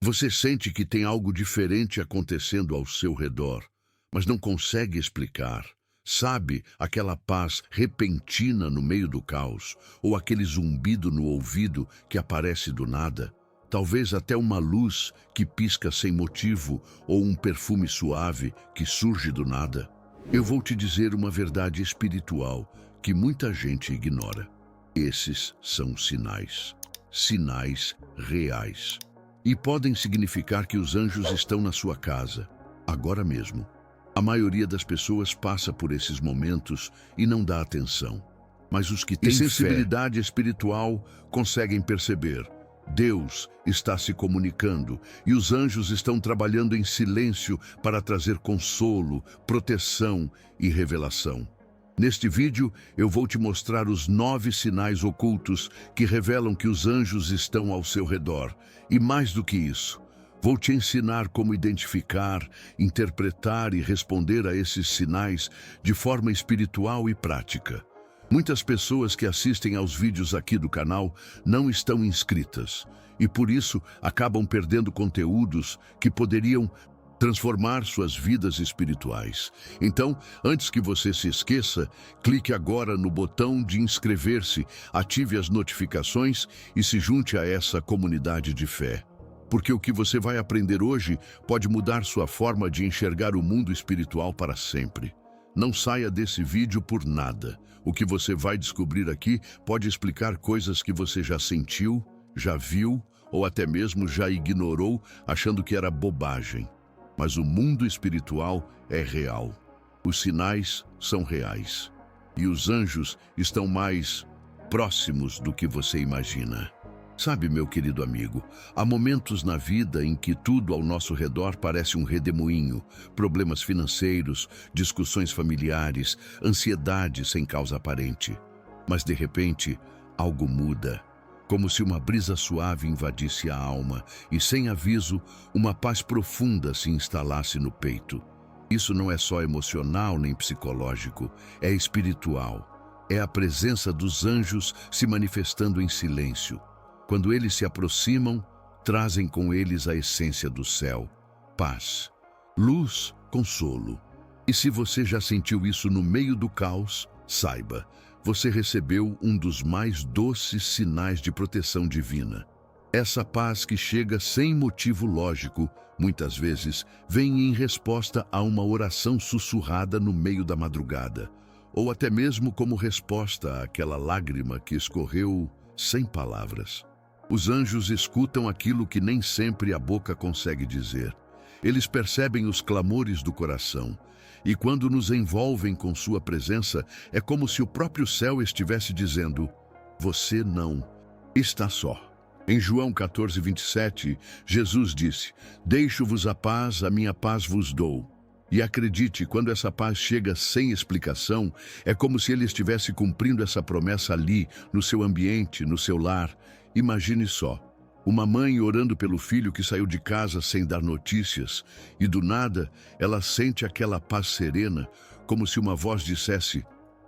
Você sente que tem algo diferente acontecendo ao seu redor, mas não consegue explicar. Sabe, aquela paz repentina no meio do caos, ou aquele zumbido no ouvido que aparece do nada? Talvez até uma luz que pisca sem motivo, ou um perfume suave que surge do nada. Eu vou te dizer uma verdade espiritual que muita gente ignora. Esses são sinais. Sinais reais. E podem significar que os anjos estão na sua casa, agora mesmo. A maioria das pessoas passa por esses momentos e não dá atenção. Mas os que têm sensibilidade espiritual conseguem perceber. Deus está se comunicando e os anjos estão trabalhando em silêncio para trazer consolo, proteção e revelação. Neste vídeo, eu vou te mostrar os 9 sinais ocultos que revelam que os anjos estão ao seu redor. E mais do que isso, vou te ensinar como identificar, interpretar e responder a esses sinais de forma espiritual e prática. Muitas pessoas que assistem aos vídeos aqui do canal não estão inscritas e por isso acabam perdendo conteúdos que poderiam transformar suas vidas espirituais. Então, antes que você se esqueça, clique agora no botão de inscrever-se, ative as notificações e se junte a essa comunidade de fé. Porque o que você vai aprender hoje pode mudar sua forma de enxergar o mundo espiritual para sempre. Não saia desse vídeo por nada. O que você vai descobrir aqui pode explicar coisas que você já sentiu, já viu ou até mesmo já ignorou, achando que era bobagem. Mas o mundo espiritual é real. Os sinais são reais. E os anjos estão mais próximos do que você imagina. Sabe, meu querido amigo, há momentos na vida em que tudo ao nosso redor parece um redemoinho, problemas financeiros, discussões familiares, ansiedade sem causa aparente. Mas de repente, algo muda. Como se uma brisa suave invadisse a alma e, sem aviso, uma paz profunda se instalasse no peito. Isso não é só emocional nem psicológico, é espiritual. É a presença dos anjos se manifestando em silêncio. Quando eles se aproximam, trazem com eles a essência do céu: paz, luz, consolo. E se você já sentiu isso no meio do caos, saiba, você recebeu um dos mais doces sinais de proteção divina. Essa paz que chega sem motivo lógico, muitas vezes, vem em resposta a uma oração sussurrada no meio da madrugada, ou até mesmo como resposta àquela lágrima que escorreu sem palavras. Os anjos escutam aquilo que nem sempre a boca consegue dizer. Eles percebem os clamores do coração, e quando nos envolvem com sua presença, é como se o próprio céu estivesse dizendo: você não está só. Em João 14:27, Jesus disse: deixo-vos a minha paz vos dou. E acredite, quando essa paz chega sem explicação, é como se ele estivesse cumprindo essa promessa ali, no seu ambiente, no seu lar. Imagine só, uma mãe orando pelo filho que saiu de casa sem dar notícias, e do nada ela sente aquela paz serena, como se uma voz dissesse: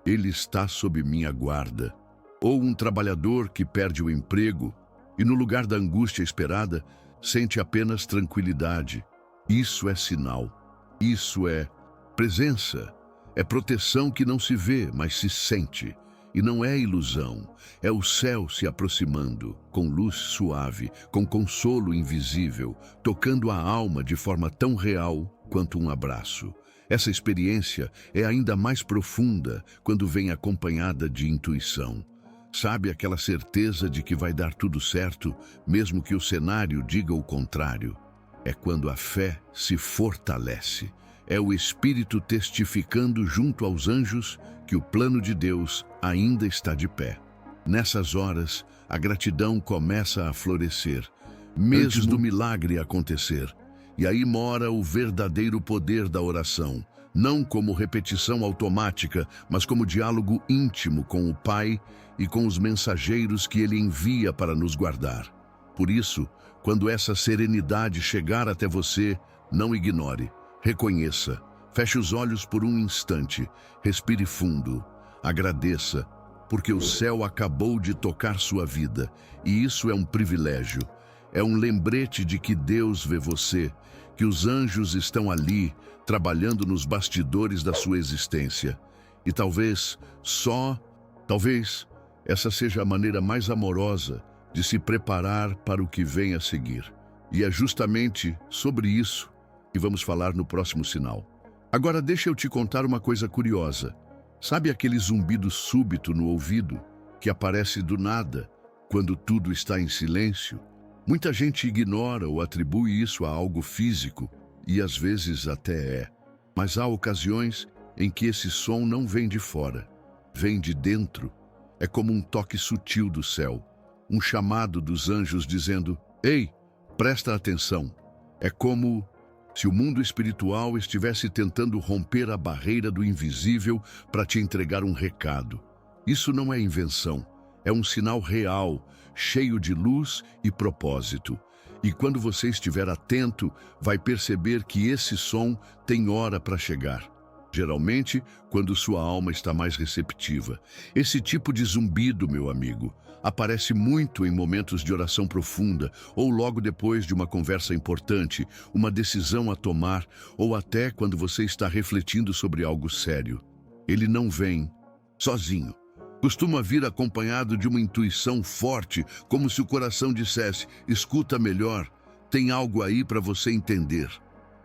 ele está sob minha guarda. Ou um trabalhador que perde o emprego, e no lugar da angústia esperada, sente apenas tranquilidade. Isso é sinal. Isso é presença, é proteção que não se vê, mas se sente. E não é ilusão, é o céu se aproximando, com luz suave, com consolo invisível, tocando a alma de forma tão real quanto um abraço. Essa experiência é ainda mais profunda quando vem acompanhada de intuição. Sabe, aquela certeza de que vai dar tudo certo, mesmo que o cenário diga o contrário. É quando a fé se fortalece. É o Espírito testificando junto aos anjos que o plano de Deus ainda está de pé. Nessas horas, a gratidão começa a florescer, mesmo antes do milagre acontecer. E aí mora o verdadeiro poder da oração, não como repetição automática, mas como diálogo íntimo com o Pai e com os mensageiros que Ele envia para nos guardar. Por isso, quando essa serenidade chegar até você, não ignore, reconheça, feche os olhos por um instante, respire fundo, agradeça, porque o céu acabou de tocar sua vida, e isso é um privilégio. É um lembrete de que Deus vê você, que os anjos estão ali, trabalhando nos bastidores da sua existência. E talvez, essa seja a maneira mais amorosa de se preparar para o que vem a seguir. E é justamente sobre isso que vamos falar no próximo sinal. Agora deixa eu te contar uma coisa curiosa. Sabe aquele zumbido súbito no ouvido que aparece do nada, quando tudo está em silêncio? Muita gente ignora ou atribui isso a algo físico, e às vezes até é. Mas há ocasiões em que esse som não vem de fora, vem de dentro. É como um toque sutil do céu, um chamado dos anjos dizendo: "Ei, presta atenção." É como se o mundo espiritual estivesse tentando romper a barreira do invisível para te entregar um recado. Isso não é invenção, é um sinal real, cheio de luz e propósito. E quando você estiver atento, vai perceber que esse som tem hora para chegar. Geralmente, quando sua alma está mais receptiva. Esse tipo de zumbido, meu amigo, aparece muito em momentos de oração profunda ou logo depois de uma conversa importante, uma decisão a tomar ou até quando você está refletindo sobre algo sério. Ele não vem sozinho. Costuma vir acompanhado de uma intuição forte, como se o coração dissesse: "Escuta melhor, tem algo aí para você entender."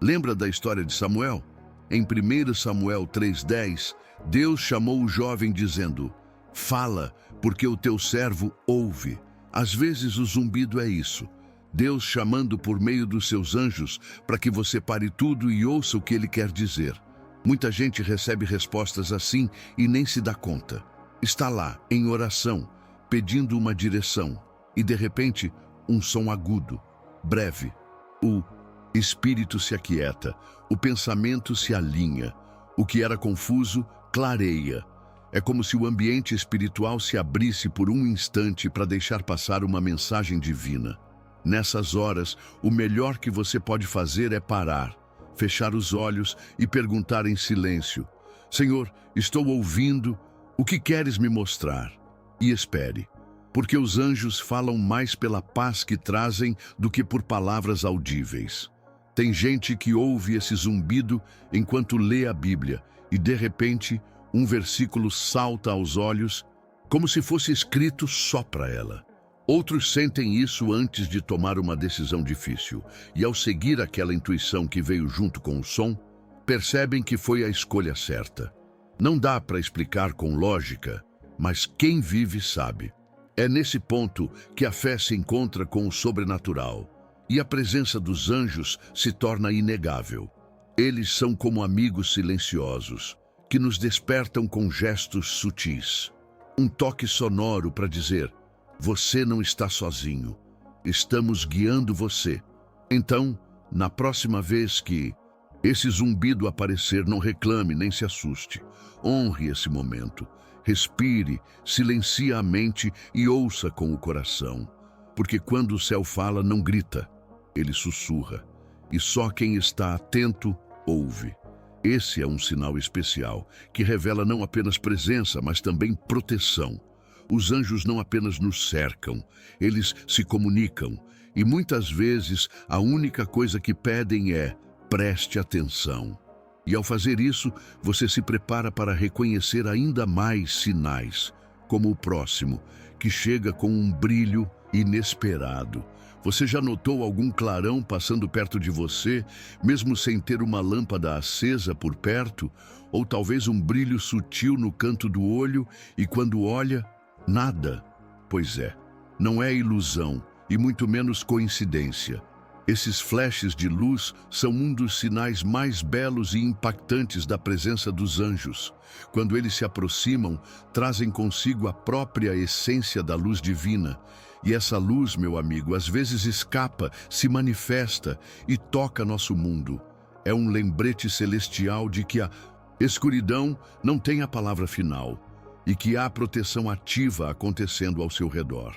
Lembra da história de Samuel? Em 1 Samuel 3:10, Deus chamou o jovem dizendo: "Fala, porque o teu servo ouve." Às vezes o zumbido é isso. Deus chamando por meio dos seus anjos para que você pare tudo e ouça o que ele quer dizer. Muita gente recebe respostas assim e nem se dá conta. Está lá, em oração, pedindo uma direção, e de repente, um som agudo, breve. O espírito se aquieta, o pensamento se alinha, o que era confuso clareia. É como se o ambiente espiritual se abrisse por um instante para deixar passar uma mensagem divina. Nessas horas, o melhor que você pode fazer é parar, fechar os olhos e perguntar em silêncio: "Senhor, estou ouvindo. O que queres me mostrar?" E espere, porque os anjos falam mais pela paz que trazem do que por palavras audíveis. Tem gente que ouve esse zumbido enquanto lê a Bíblia e, de repente, um versículo salta aos olhos como se fosse escrito só para ela. Outros sentem isso antes de tomar uma decisão difícil e, ao seguir aquela intuição que veio junto com o som, percebem que foi a escolha certa. Não dá para explicar com lógica, mas quem vive sabe. É nesse ponto que a fé se encontra com o sobrenatural e a presença dos anjos se torna inegável. Eles são como amigos silenciosos, que nos despertam com gestos sutis. Um toque sonoro para dizer: "Você não está sozinho, estamos guiando você." Então, na próxima vez que esse zumbido aparecer, não reclame nem se assuste. Honre esse momento. Respire, silencie a mente e ouça com o coração. Porque quando o céu fala, não grita, ele sussurra. E só quem está atento ouve. Esse é um sinal especial que revela não apenas presença, mas também proteção. Os anjos não apenas nos cercam, eles se comunicam. E muitas vezes a única coisa que pedem é: preste atenção. E ao fazer isso, você se prepara para reconhecer ainda mais sinais, como o próximo, que chega com um brilho inesperado. Você já notou algum clarão passando perto de você, mesmo sem ter uma lâmpada acesa por perto? Ou talvez um brilho sutil no canto do olho e quando olha, nada? Pois é, não é ilusão e muito menos coincidência. Esses flashes de luz são um dos sinais mais belos e impactantes da presença dos anjos. Quando eles se aproximam, trazem consigo a própria essência da luz divina. E essa luz, meu amigo, às vezes escapa, se manifesta e toca nosso mundo. É um lembrete celestial de que a escuridão não tem a palavra final e que há proteção ativa acontecendo ao seu redor.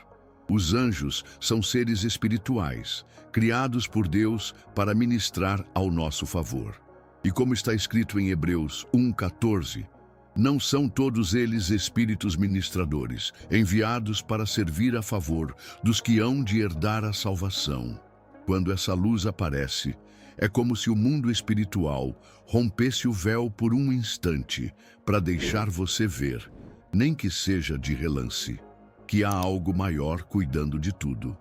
Os anjos são seres espirituais, criados por Deus para ministrar ao nosso favor. E como está escrito em Hebreus 1:14, Não são todos eles espíritos ministradores, enviados para servir a favor dos que hão de herdar a salvação. Quando essa luz aparece, é como se o mundo espiritual rompesse o véu por um instante para deixar você ver, nem que seja de relance, que há algo maior cuidando de tudo.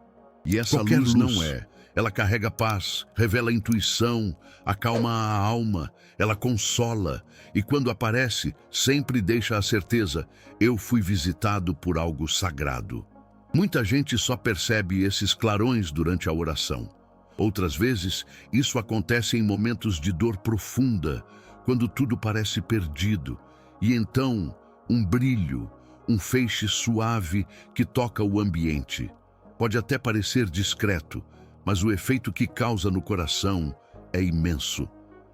E essa luz não é. Ela carrega paz, revela intuição, acalma a alma, ela consola e quando aparece, sempre deixa a certeza: eu fui visitado por algo sagrado. Muita gente só percebe esses clarões durante a oração. Outras vezes, isso acontece em momentos de dor profunda, quando tudo parece perdido, e então um brilho, um feixe suave que toca o ambiente. Pode até parecer discreto, mas o efeito que causa no coração é imenso.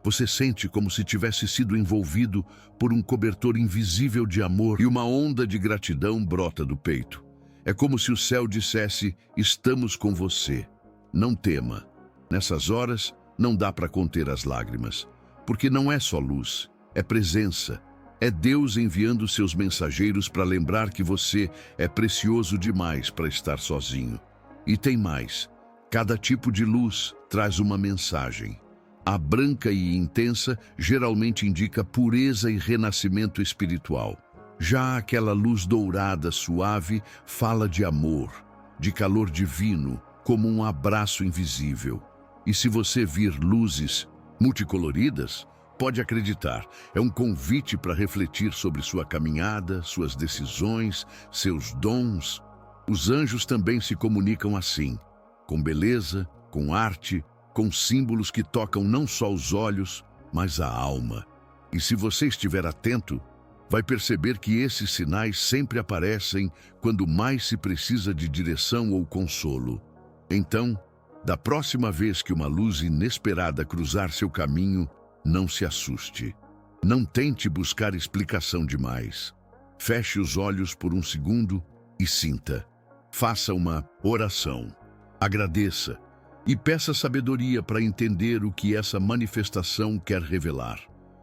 Você sente como se tivesse sido envolvido por um cobertor invisível de amor e uma onda de gratidão brota do peito. É como se o céu dissesse: estamos com você. Não tema. Nessas horas, não dá para conter as lágrimas, porque não é só luz, é presença. É Deus enviando seus mensageiros para lembrar que você é precioso demais para estar sozinho. E tem mais. Cada tipo de luz traz uma mensagem. A branca e intensa geralmente indica pureza e renascimento espiritual. Já aquela luz dourada suave fala de amor, de calor divino, como um abraço invisível. E se você vir luzes multicoloridas, pode acreditar, é um convite para refletir sobre sua caminhada, suas decisões, seus dons. Os anjos também se comunicam assim, com beleza, com arte, com símbolos que tocam não só os olhos, mas a alma. E se você estiver atento, vai perceber que esses sinais sempre aparecem quando mais se precisa de direção ou consolo. Então, da próxima vez que uma luz inesperada cruzar seu caminho, não se assuste. Não tente buscar explicação demais. Feche os olhos por um segundo e sinta. Faça uma oração. Agradeça e peça sabedoria para entender o que essa manifestação quer revelar.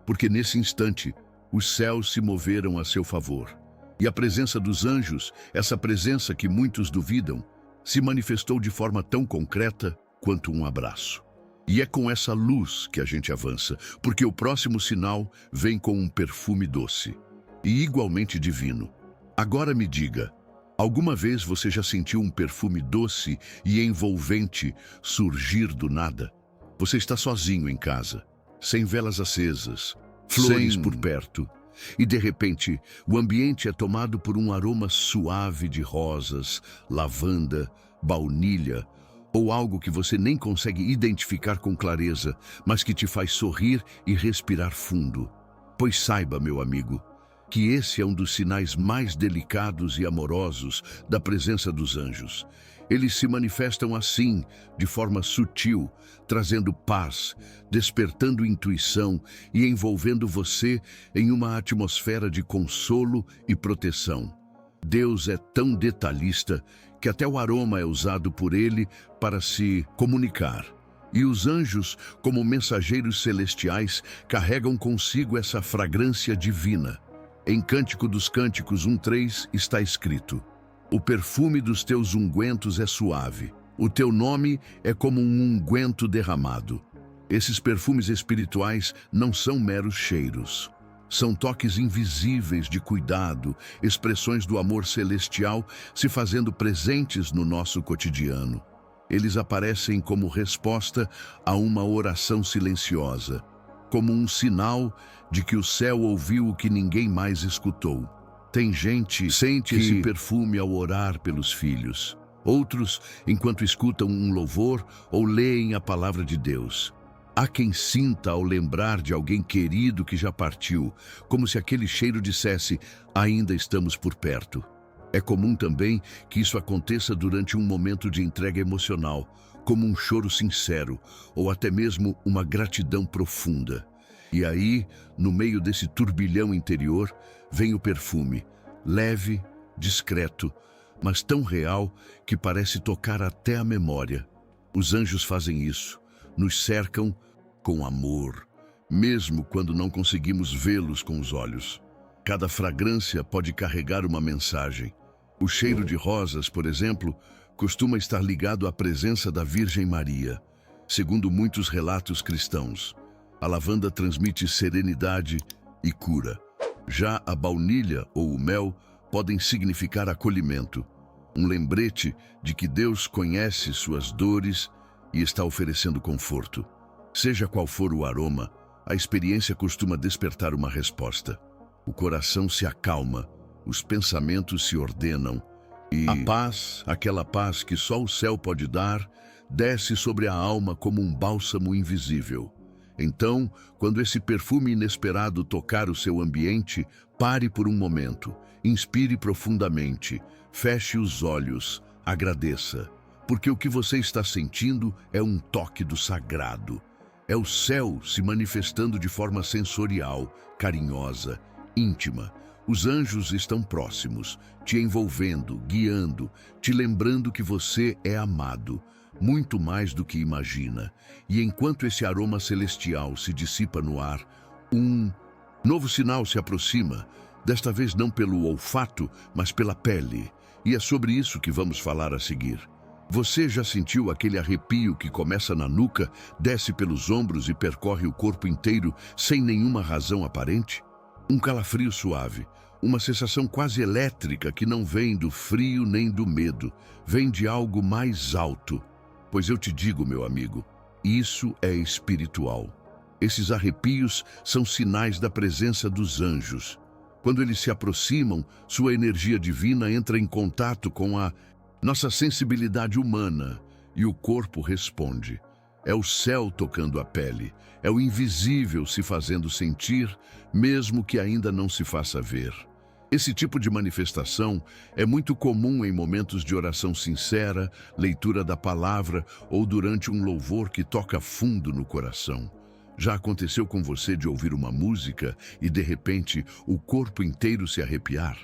Porque nesse instante, os céus se moveram a seu favor. E a presença dos anjos, essa presença que muitos duvidam, se manifestou de forma tão concreta quanto um abraço. E é com essa luz que a gente avança, porque o próximo sinal vem com um perfume doce e igualmente divino. Agora me diga, alguma vez você já sentiu um perfume doce e envolvente surgir do nada? Você está sozinho em casa, sem velas acesas, flores por perto, e de repente o ambiente é tomado por um aroma suave de rosas, lavanda, baunilha, ou algo que você nem consegue identificar com clareza, mas que te faz sorrir e respirar fundo. Pois saiba, meu amigo, que esse é um dos sinais mais delicados e amorosos da presença dos anjos. Eles se manifestam assim, de forma sutil, trazendo paz, despertando intuição e envolvendo você em uma atmosfera de consolo e proteção. Deus é tão detalhista que até o aroma é usado por ele para se comunicar. E os anjos, como mensageiros celestiais, carregam consigo essa fragrância divina. Em Cântico dos Cânticos 1:3 está escrito: o perfume dos teus ungüentos é suave, o teu nome é como um unguento derramado. Esses perfumes espirituais não são meros cheiros. São toques invisíveis de cuidado, expressões do amor celestial se fazendo presentes no nosso cotidiano. Eles aparecem como resposta a uma oração silenciosa, como um sinal de que o céu ouviu o que ninguém mais escutou. Tem gente que sente esse perfume ao orar pelos filhos. Outros, enquanto escutam um louvor ou leem a palavra de Deus. Há quem sinta ao lembrar de alguém querido que já partiu, como se aquele cheiro dissesse: ainda estamos por perto. É comum também que isso aconteça durante um momento de entrega emocional, como um choro sincero ou até mesmo uma gratidão profunda. E aí, no meio desse turbilhão interior, vem o perfume, leve, discreto, mas tão real que parece tocar até a memória. Os anjos fazem isso, nos cercam com amor, mesmo quando não conseguimos vê-los com os olhos. Cada fragrância pode carregar uma mensagem. O cheiro de rosas, por exemplo, costuma estar ligado à presença da Virgem Maria. Segundo muitos relatos cristãos, a lavanda transmite serenidade e cura. Já a baunilha ou o mel podem significar acolhimento, um lembrete de que Deus conhece suas dores e está oferecendo conforto. Seja qual for o aroma, a experiência costuma despertar uma resposta. O coração se acalma, os pensamentos se ordenam e a paz, aquela paz que só o céu pode dar, desce sobre a alma como um bálsamo invisível. Então, quando esse perfume inesperado tocar o seu ambiente, pare por um momento, inspire profundamente, feche os olhos, agradeça, porque o que você está sentindo é um toque do sagrado. É o céu se manifestando de forma sensorial, carinhosa, íntima. Os anjos estão próximos, te envolvendo, guiando, te lembrando que você é amado, muito mais do que imagina. E enquanto esse aroma celestial se dissipa no ar, um novo sinal se aproxima, desta vez não pelo olfato, mas pela pele. E é sobre isso que vamos falar a seguir. Você já sentiu aquele arrepio que começa na nuca, desce pelos ombros e percorre o corpo inteiro sem nenhuma razão aparente? Um calafrio suave, uma sensação quase elétrica que não vem do frio nem do medo, vem de algo mais alto. Pois eu te digo, meu amigo, isso é espiritual. Esses arrepios são sinais da presença dos anjos. Quando eles se aproximam, sua energia divina entra em contato com a nossa sensibilidade humana e o corpo responde. É o céu tocando a pele, é o invisível se fazendo sentir, mesmo que ainda não se faça ver. Esse tipo de manifestação é muito comum em momentos de oração sincera, leitura da palavra ou durante um louvor que toca fundo no coração. Já aconteceu com você de ouvir uma música e, de repente, o corpo inteiro se arrepiar?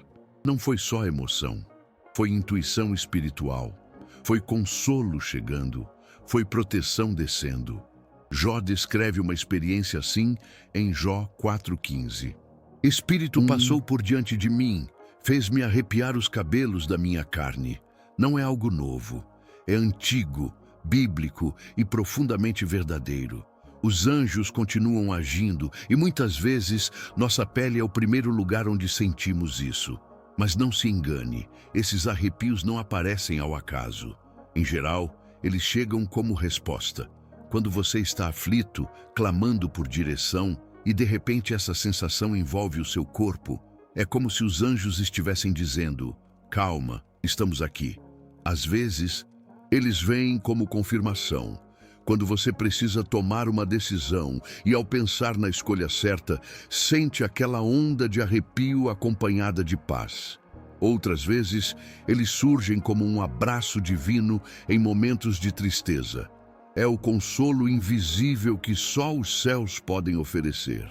Não foi só emoção, foi intuição espiritual, foi consolo chegando, foi proteção descendo. Jó descreve uma experiência assim em Jó 4,15. Espírito passou por diante de mim, fez-me arrepiar os cabelos da minha carne. Não é algo novo, é antigo, bíblico e profundamente verdadeiro. Os anjos continuam agindo e muitas vezes nossa pele é o primeiro lugar onde sentimos isso. Mas não se engane, esses arrepios não aparecem ao acaso. Em geral, eles chegam como resposta. Quando você está aflito, clamando por direção, e de repente essa sensação envolve o seu corpo, é como se os anjos estivessem dizendo: calma, estamos aqui. Às vezes, eles vêm como confirmação. Quando você precisa tomar uma decisão e, ao pensar na escolha certa, sente aquela onda de arrepio acompanhada de paz. Outras vezes, eles surgem como um abraço divino em momentos de tristeza. É o consolo invisível que só os céus podem oferecer.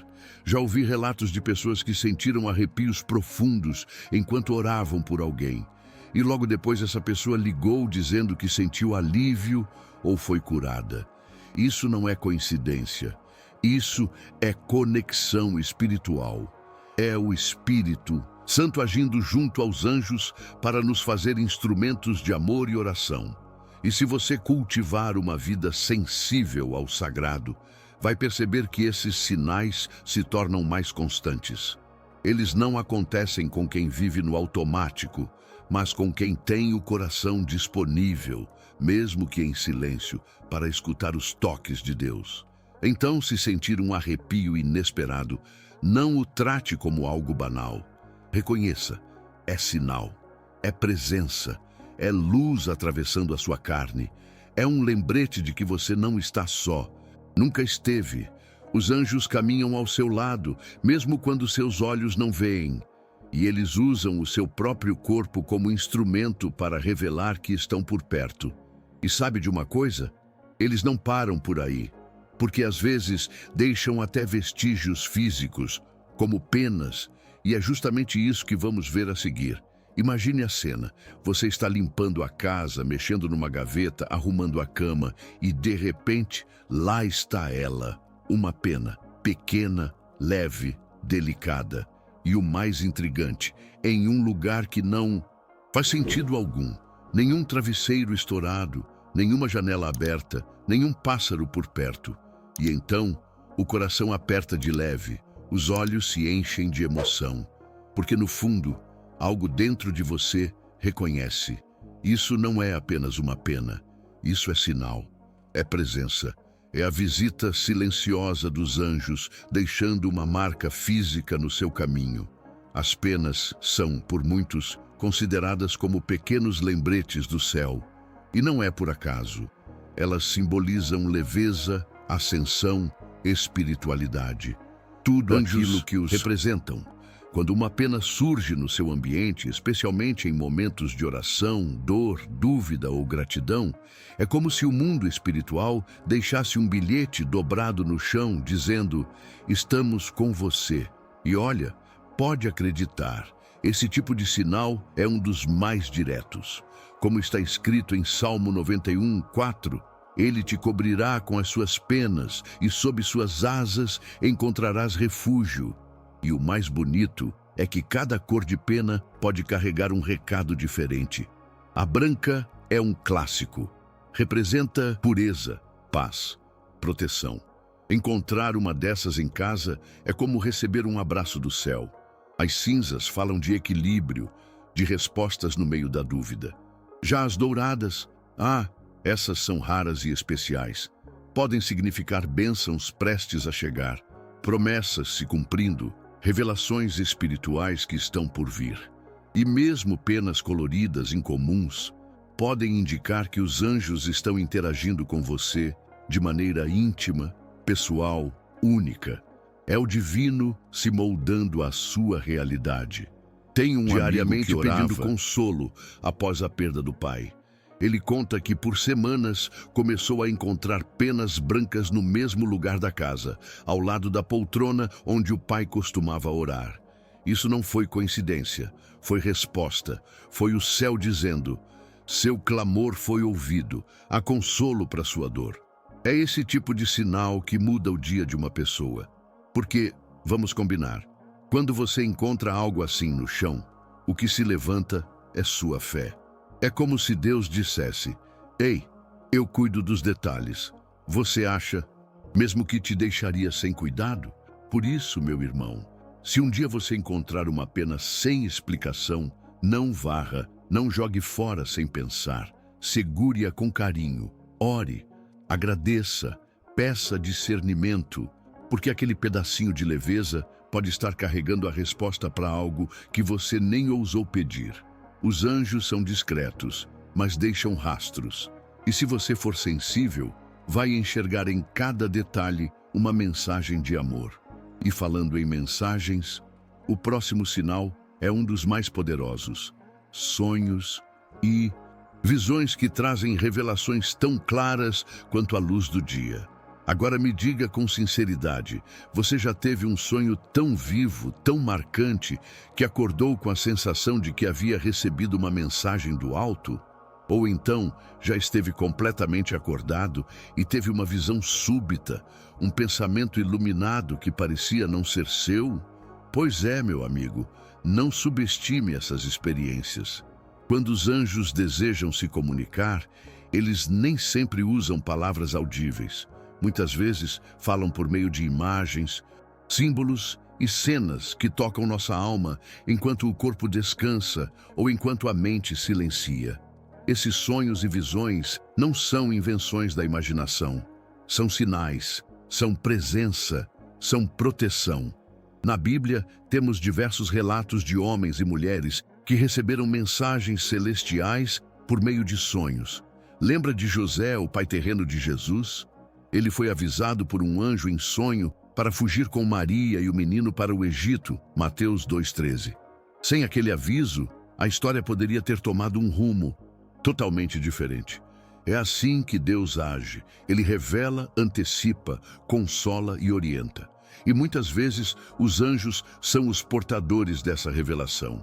Já ouvi relatos de pessoas que sentiram arrepios profundos enquanto oravam por alguém. E logo depois essa pessoa ligou dizendo que sentiu alívio ou foi curada. Isso não é coincidência. Isso é conexão espiritual. É o Espírito Santo agindo junto aos anjos para nos fazer instrumentos de amor e oração. E se você cultivar uma vida sensível ao sagrado, vai perceber que esses sinais se tornam mais constantes. Eles não acontecem com quem vive no automático, mas com quem tem o coração disponível, mesmo que em silêncio, para escutar os toques de Deus. Então, se sentir um arrepio inesperado, não o trate como algo banal. Reconheça, é sinal, é presença, é luz atravessando a sua carne, é um lembrete de que você não está só, nunca esteve. Os anjos caminham ao seu lado, mesmo quando seus olhos não veem. E eles usam o seu próprio corpo como instrumento para revelar que estão por perto. E sabe de uma coisa? Eles não param por aí, porque às vezes deixam até vestígios físicos, como penas, e é justamente isso que vamos ver a seguir. Imagine a cena. Você está limpando a casa, mexendo numa gaveta, arrumando a cama, e de repente, lá está ela. Uma pena, pequena, leve, delicada. E o mais intrigante, em um lugar que não faz sentido algum. Nenhum travesseiro estourado, nenhuma janela aberta, nenhum pássaro por perto. E então, o coração aperta de leve, os olhos se enchem de emoção. Porque no fundo, algo dentro de você reconhece. Isso não é apenas uma pena. Isso é sinal, é presença. É a visita silenciosa dos anjos, deixando uma marca física no seu caminho. As penas são, por muitos, consideradas como pequenos lembretes do céu. E não é por acaso. Elas simbolizam leveza, ascensão, espiritualidade. Tudo aquilo que os representam. Quando uma pena surge no seu ambiente, especialmente em momentos de oração, dor, dúvida ou gratidão, é como se o mundo espiritual deixasse um bilhete dobrado no chão, dizendo: estamos com você. E olha, pode acreditar, esse tipo de sinal é um dos mais diretos. Como está escrito em Salmo 91:4, ele te cobrirá com as suas penas e sob suas asas encontrarás refúgio. E o mais bonito é que cada cor de pena pode carregar um recado diferente. A branca é um clássico. Representa pureza, paz, proteção. Encontrar uma dessas em casa é como receber um abraço do céu. As cinzas falam de equilíbrio, de respostas no meio da dúvida. Já as douradas, essas são raras e especiais. Podem significar bênçãos prestes a chegar, promessas se cumprindo, revelações espirituais que estão por vir. E mesmo penas coloridas incomuns podem indicar que os anjos estão interagindo com você de maneira íntima, pessoal, única. É o divino se moldando à sua realidade. Tem um diariamente pedindo consolo após a perda do pai. Ele conta que por semanas começou a encontrar penas brancas no mesmo lugar da casa, ao lado da poltrona onde o pai costumava orar. Isso não foi coincidência, foi resposta. Foi o céu dizendo: seu clamor foi ouvido, há consolo para sua dor. É esse tipo de sinal que muda o dia de uma pessoa. Porque, vamos combinar, quando você encontra algo assim no chão, o que se levanta é sua fé. É como se Deus dissesse: ei, eu cuido dos detalhes. Você acha, mesmo que te deixaria sem cuidado? Por isso, meu irmão, se um dia você encontrar uma pena sem explicação, não varra, não jogue fora sem pensar. Segure-a com carinho, ore, agradeça, peça discernimento, porque aquele pedacinho de leveza pode estar carregando a resposta para algo que você nem ousou pedir. Os anjos são discretos, mas deixam rastros. E se você for sensível, vai enxergar em cada detalhe uma mensagem de amor. E falando em mensagens, o próximo sinal é um dos mais poderosos: sonhos e visões que trazem revelações tão claras quanto a luz do dia. Agora me diga com sinceridade, você já teve um sonho tão vivo, tão marcante, que acordou com a sensação de que havia recebido uma mensagem do alto? Ou então já esteve completamente acordado e teve uma visão súbita, um pensamento iluminado que parecia não ser seu? Pois é, meu amigo, não subestime essas experiências. Quando os anjos desejam se comunicar, eles nem sempre usam palavras audíveis. Muitas vezes falam por meio de imagens, símbolos e cenas que tocam nossa alma enquanto o corpo descansa ou enquanto a mente silencia. Esses sonhos e visões não são invenções da imaginação. São sinais, são presença, são proteção. Na Bíblia, temos diversos relatos de homens e mulheres que receberam mensagens celestiais por meio de sonhos. Lembra de José, o pai terreno de Jesus? Ele foi avisado por um anjo em sonho para fugir com Maria e o menino para o Egito, Mateus 2,13. Sem aquele aviso, a história poderia ter tomado um rumo totalmente diferente. É assim que Deus age. Ele revela, antecipa, consola e orienta. E muitas vezes os anjos são os portadores dessa revelação.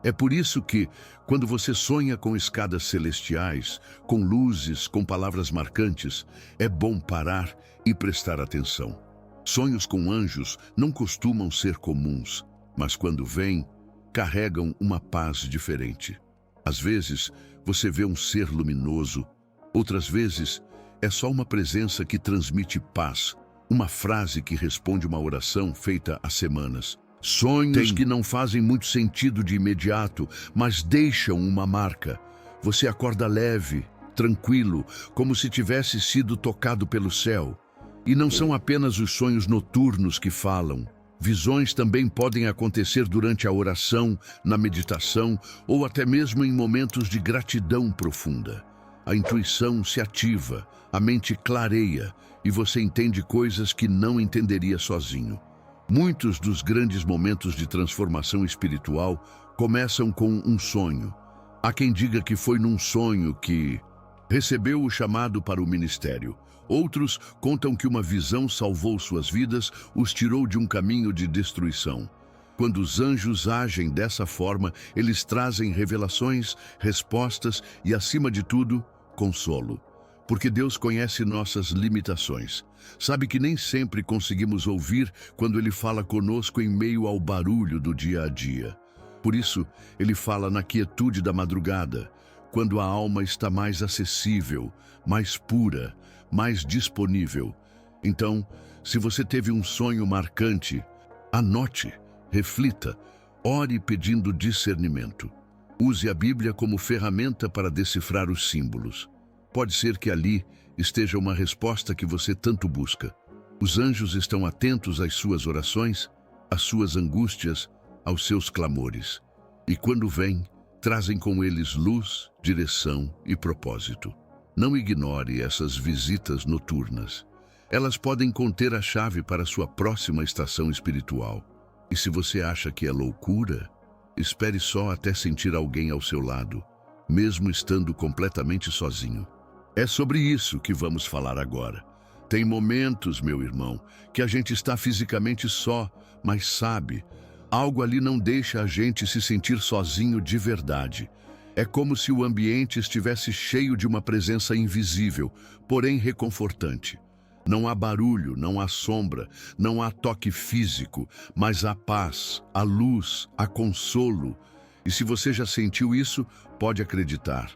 É por isso que, quando você sonha com escadas celestiais, com luzes, com palavras marcantes, é bom parar e prestar atenção. Sonhos com anjos não costumam ser comuns. mas quando vêm, carregam uma paz diferente. Às vezes, você vê um ser luminoso, outras vezes, é só uma presença que transmite paz, uma frase que responde uma oração feita há semanas. Sonhos que não fazem muito sentido de imediato, mas deixam uma marca. Você acorda leve, tranquilo, como se tivesse sido tocado pelo céu. E não são apenas os sonhos noturnos que falam. Visões também podem acontecer durante a oração, na meditação ou até mesmo em momentos de gratidão profunda. A intuição se ativa, a mente clareia e você entende coisas que não entenderia sozinho. Muitos dos grandes momentos de transformação espiritual começam com um sonho. Há quem diga que foi num sonho que recebeu o chamado para o ministério. Outros contam que uma visão salvou suas vidas, os tirou de um caminho de destruição. Quando os anjos agem dessa forma, eles trazem revelações, respostas e, acima de tudo, consolo. Porque Deus conhece nossas limitações. Sabe que nem sempre conseguimos ouvir quando Ele fala conosco em meio ao barulho do dia a dia. Por isso, Ele fala na quietude da madrugada, quando a alma está mais acessível, mais pura, mais disponível. Então, se você teve um sonho marcante, anote, reflita, ore pedindo discernimento. Use a Bíblia como ferramenta para decifrar os símbolos. Pode ser que ali esteja uma resposta que você tanto busca. Os anjos estão atentos às suas orações, às suas angústias, aos seus clamores. E quando vêm, trazem com eles luz, direção e propósito. Não ignore essas visitas noturnas. Elas podem conter a chave para sua próxima estação espiritual. E se você acha que é loucura, espere só até sentir alguém ao seu lado, mesmo estando completamente sozinho. É sobre isso que vamos falar agora. Tem momentos, meu irmão, que a gente está fisicamente só, mas sabe, algo ali não deixa a gente se sentir sozinho de verdade. É como se o ambiente estivesse cheio de uma presença invisível, porém reconfortante. Não há barulho, não há sombra, não há toque físico, mas há paz, há luz, há consolo. E se você já sentiu isso, pode acreditar.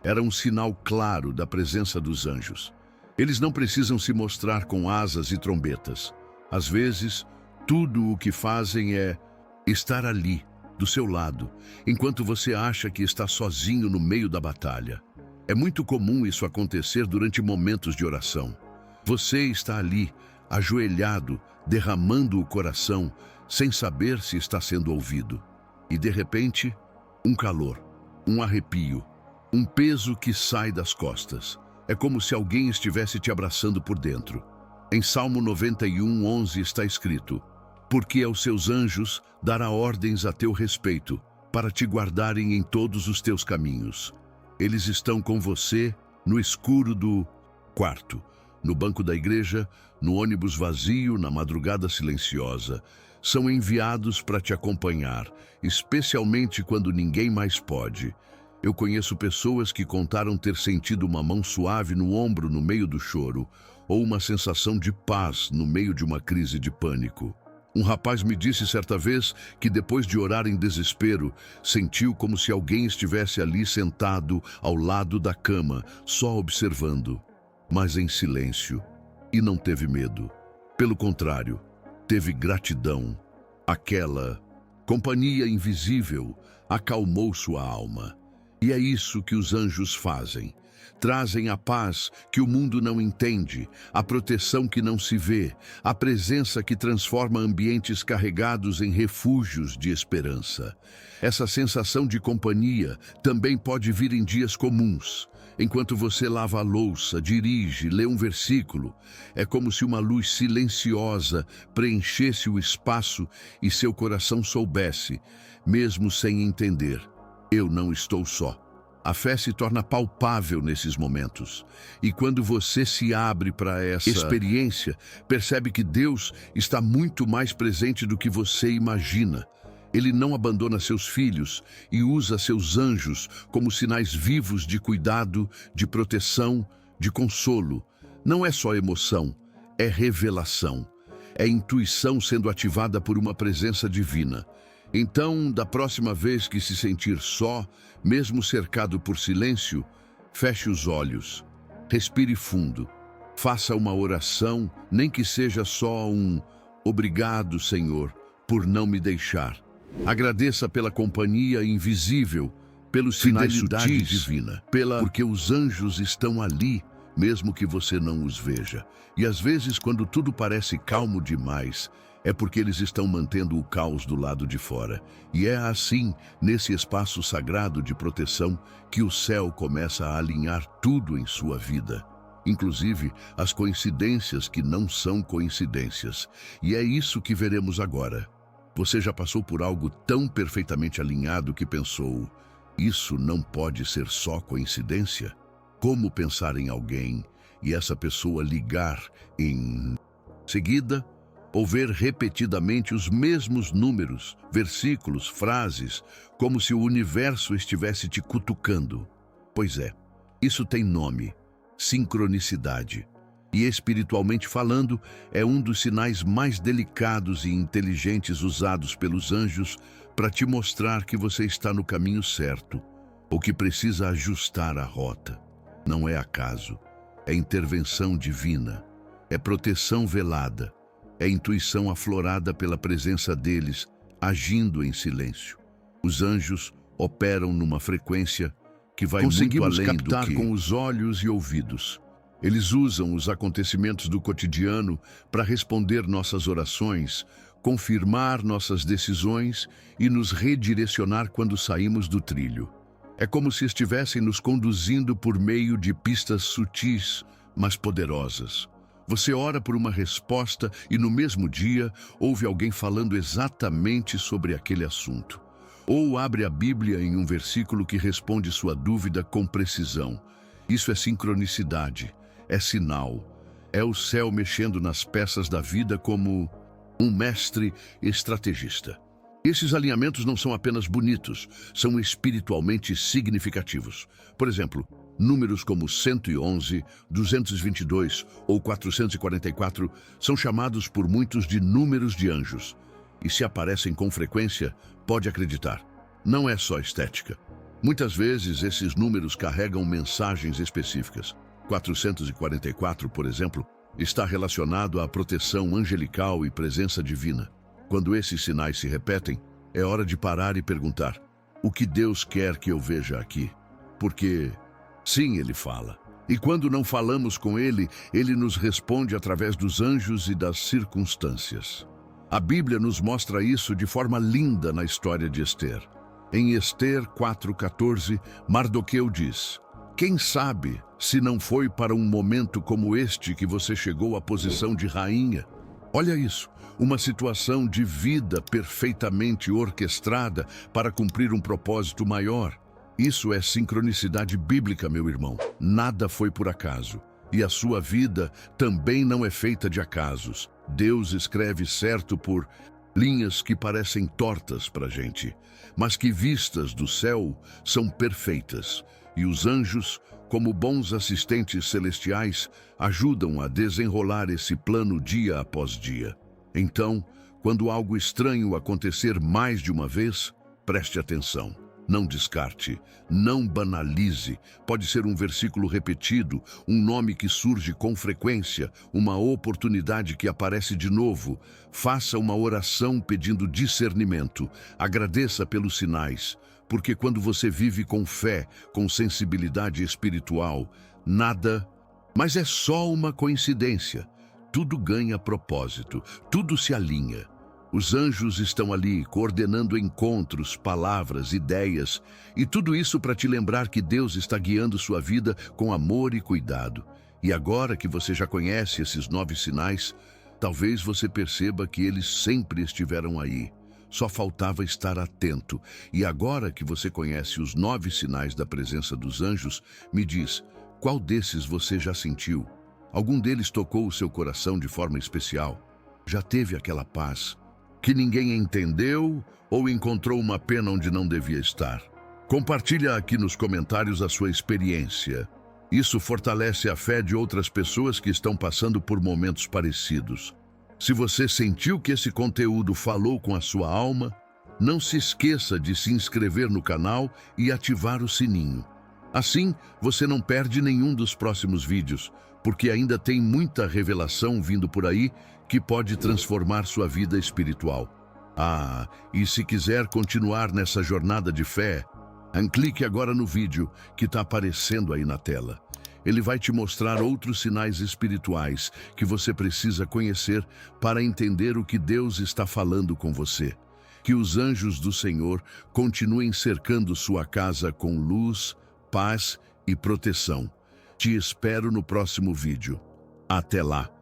Era um sinal claro da presença dos anjos. Eles não precisam se mostrar com asas e trombetas. Às vezes, tudo o que fazem é estar ali, do seu lado, enquanto você acha que está sozinho no meio da batalha. É muito comum isso acontecer durante momentos de oração. Você está ali, ajoelhado, derramando o coração, sem saber se está sendo ouvido. E de repente, um calor, um arrepio, um peso que sai das costas. É como se alguém estivesse te abraçando por dentro. Em Salmo 91:11 está escrito: porque aos seus anjos dará ordens a teu respeito, para te guardarem em todos os teus caminhos. Eles estão com você no escuro do quarto, no banco da igreja, no ônibus vazio, na madrugada silenciosa. São enviados para te acompanhar, especialmente quando ninguém mais pode. Eu conheço pessoas que contaram ter sentido uma mão suave no ombro no meio do choro, ou uma sensação de paz no meio de uma crise de pânico. Um rapaz me disse certa vez que depois de orar em desespero, sentiu como se alguém estivesse ali sentado ao lado da cama, só observando, mas em silêncio, e não teve medo. Pelo contrário, teve gratidão. Aquela companhia invisível acalmou sua alma. E é isso que os anjos fazem. Trazem a paz que o mundo não entende, a proteção que não se vê, a presença que transforma ambientes carregados em refúgios de esperança. Essa sensação de companhia também pode vir em dias comuns. Enquanto você lava a louça, dirige, lê um versículo, é como se uma luz silenciosa preenchesse o espaço e seu coração soubesse, mesmo sem entender: eu não estou só. A fé se torna palpável nesses momentos. E quando você se abre para essa experiência, percebe que Deus está muito mais presente do que você imagina. Ele não abandona seus filhos e usa seus anjos como sinais vivos de cuidado, de proteção, de consolo. Não é só emoção, é revelação. é intuição sendo ativada por uma presença divina. Então, da próxima vez que se sentir só, mesmo cercado por silêncio, feche os olhos, respire fundo, faça uma oração, nem que seja só um "Obrigado, Senhor, por não me deixar". Agradeça pela companhia invisível, pelos sinais sutis divina, porque os anjos estão ali, mesmo que você não os veja. E às vezes, quando tudo parece calmo demais, é porque eles estão mantendo o caos do lado de fora. E é assim, nesse espaço sagrado de proteção, que o céu começa a alinhar tudo em sua vida. Inclusive, as coincidências que não são coincidências. E é isso que veremos agora. Você já passou por algo tão perfeitamente alinhado que pensou: isso não pode ser só coincidência? Como pensar em alguém e essa pessoa ligar em seguida, ou ver repetidamente os mesmos números, versículos, frases, como se o universo estivesse te cutucando? Pois é, isso tem nome: sincronicidade. E espiritualmente falando, é um dos sinais mais delicados e inteligentes usados pelos anjos para te mostrar que você está no caminho certo, ou que precisa ajustar a rota. Não é acaso, é intervenção divina, é proteção velada, é intuição aflorada pela presença deles, agindo em silêncio. Os anjos operam numa frequência que vai muito além do que com os olhos e ouvidos. Eles usam os acontecimentos do cotidiano para responder nossas orações, confirmar nossas decisões e nos redirecionar quando saímos do trilho. É como se estivessem nos conduzindo por meio de pistas sutis, mas poderosas. Você ora por uma resposta e no mesmo dia ouve alguém falando exatamente sobre aquele assunto. Ou abre a Bíblia em um versículo que responde sua dúvida com precisão. Isso é sincronicidade, é sinal. É o céu mexendo nas peças da vida como um mestre estrategista. Esses alinhamentos não são apenas bonitos, são espiritualmente significativos. Por exemplo, números como 111, 222 ou 444 são chamados por muitos de números de anjos. E se aparecem com frequência, pode acreditar, não é só estética. Muitas vezes esses números carregam mensagens específicas. 444, por exemplo, está relacionado à proteção angelical e presença divina. Quando esses sinais se repetem, é hora de parar e perguntar: o que Deus quer que eu veja aqui? Porque, sim, Ele fala. E quando não falamos com Ele, Ele nos responde através dos anjos e das circunstâncias. A Bíblia nos mostra isso de forma linda na história de Ester. Em Ester 4,14, Mardoqueu diz: quem sabe se não foi para um momento como este que você chegou à posição de rainha? Olha isso, uma situação de vida perfeitamente orquestrada para cumprir um propósito maior. Isso é sincronicidade bíblica, meu irmão. Nada foi por acaso. E a sua vida também não é feita de acasos. Deus escreve certo por linhas que parecem tortas para a gente, mas que vistas do céu são perfeitas. E os anjos, como bons assistentes celestiais, ajudam a desenrolar esse plano dia após dia. Então, quando algo estranho acontecer mais de uma vez, preste atenção. Não descarte, não banalize. Pode ser um versículo repetido, um nome que surge com frequência, uma oportunidade que aparece de novo. Faça uma oração pedindo discernimento. Agradeça pelos sinais, porque quando você vive com fé, com sensibilidade espiritual, nada, mas é só uma coincidência. Tudo ganha propósito, tudo se alinha. Os anjos estão ali, coordenando encontros, palavras, ideias, e tudo isso para te lembrar que Deus está guiando sua vida com amor e cuidado. E agora que você já conhece esses 9 sinais, talvez você perceba que eles sempre estiveram aí. Só faltava estar atento. E agora que você conhece os 9 sinais da presença dos anjos, me diz, qual desses você já sentiu? Algum deles tocou o seu coração de forma especial? Já teve aquela paz que ninguém entendeu ou encontrou uma pena onde não devia estar? Compartilha aqui nos comentários a sua experiência. Isso fortalece a fé de outras pessoas que estão passando por momentos parecidos. Se você sentiu que esse conteúdo falou com a sua alma, não se esqueça de se inscrever no canal e ativar o sininho. Assim, você não perde nenhum dos próximos vídeos, porque ainda tem muita revelação vindo por aí que pode transformar sua vida espiritual. E se quiser continuar nessa jornada de fé, clique agora no vídeo que está aparecendo aí na tela. Ele vai te mostrar outros sinais espirituais que você precisa conhecer para entender o que Deus está falando com você. Que os anjos do Senhor continuem cercando sua casa com luz, paz e proteção. Te espero no próximo vídeo. Até lá!